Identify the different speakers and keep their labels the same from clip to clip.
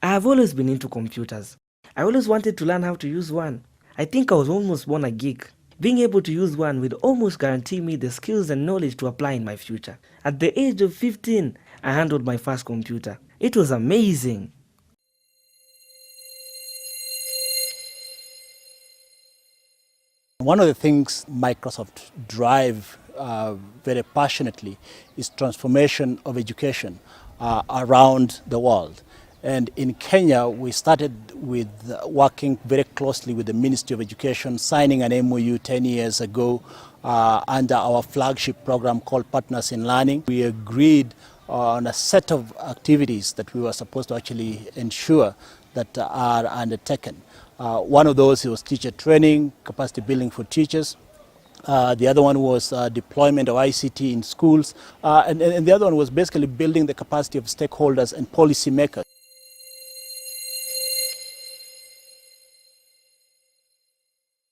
Speaker 1: I have always been into computers. I always wanted to learn how to use one. I think I was almost born a geek. Being able to use one would almost guarantee me the skills and knowledge to apply in my future. At the age of 15, I handled my first computer. It was amazing.
Speaker 2: One of the things Microsoft drive very passionately is transformation of education around the world. And in Kenya, we started with working very closely with the Ministry of Education, signing an MOU 10 years ago under our flagship program called Partners in Learning. We agreed on a set of activities that we were supposed to actually ensure that are undertaken. One of those was teacher training, capacity building for teachers. The other one was deployment of ICT in schools. And the other one was basically building the capacity of stakeholders and policymakers.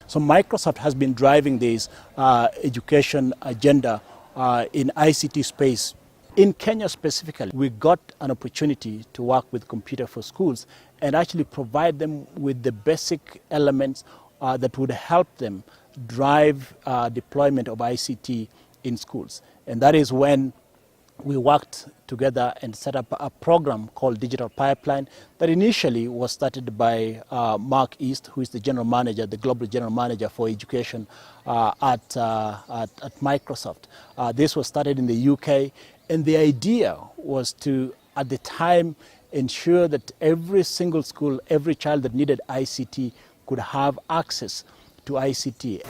Speaker 2: So Microsoft has been driving this education agenda in ICT space. In Kenya specifically, we got an opportunity to work with Computer for Schools and actually provide them with the basic elements that would help them drive deployment of ICT in schools. And that is when we worked together and set up a program called Digital Pipeline that initially was started by Mark East, who is the general manager, the global general manager for education at Microsoft. This was started in the UK, and the idea was to, at the time, ensure that every single school, every child that needed ICT could have access to ICT.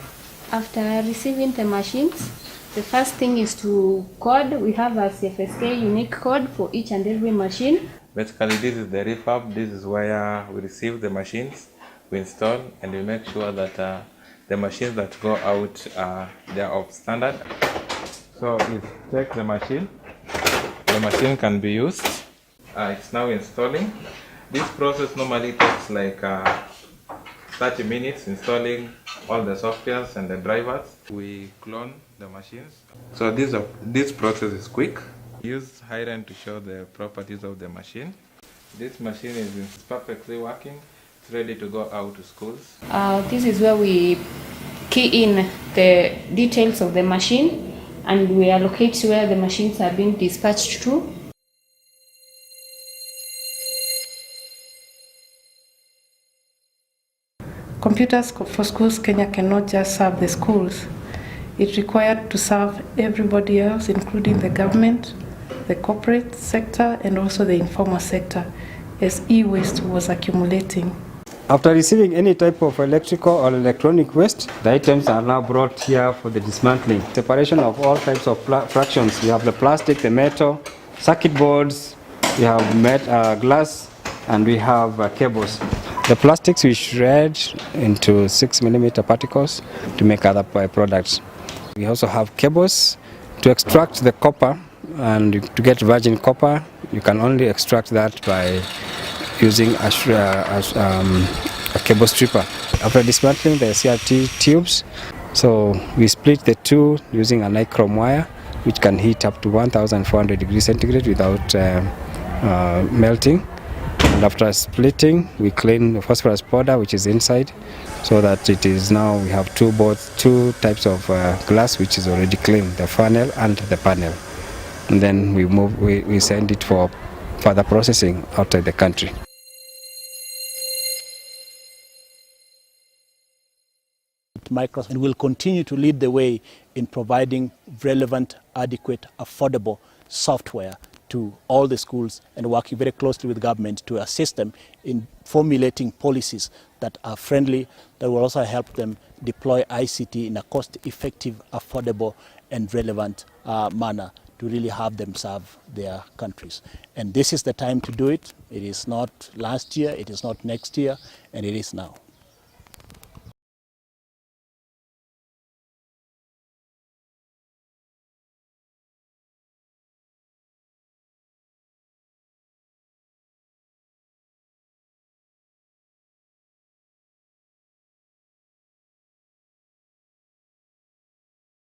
Speaker 3: After receiving the machines, the first thing is to code. We have a CFSK unique code for each and every machine.
Speaker 4: Basically, this is the refurb. This is where we receive the machines, we install, and we make sure that the machines that go out, they are of standard. So we take the machine can be used. It's now installing. This process normally takes like 30 minutes installing all the softwares and the drivers. We clone the machines. So this process is quick. Use HiRAN to show the properties of the machine. This machine is perfectly working. It's ready to go out to schools.
Speaker 3: This is where we key in the details of the machine and we allocate where the machines are being dispatched to.
Speaker 5: Computers for Schools Kenya cannot just serve the schools. It's required to serve everybody else, including the government, the corporate sector, and also the informal sector, as e-waste was accumulating.
Speaker 6: After receiving any type of electrical or electronic waste, the items are now brought here for the dismantling. Separation of all types of fractions. We have the plastic, the metal, circuit boards, we have glass, and we have cables. The plastics we shred into 6mm particles to make other products. We also have cables to extract the copper, and to get virgin copper, you can only extract that by using a cable stripper. After dismantling the CRT tubes, so we split the two using a nichrome wire, which can heat up to 1400 degrees centigrade without melting. And after splitting, we clean the phosphorus powder which is inside, so that it is now we have two types of glass which is already clean, the funnel and the panel. And then we send it for further processing outside the country.
Speaker 2: Microsoft will continue to lead the way in providing relevant, adequate, affordable software to all the schools and working very closely with government to assist them in formulating policies that are friendly, that will also help them deploy ICT in a cost-effective, affordable and relevant manner to really have them serve their countries. And this is the time to do it. It is not last year, it is not next year, and it is now.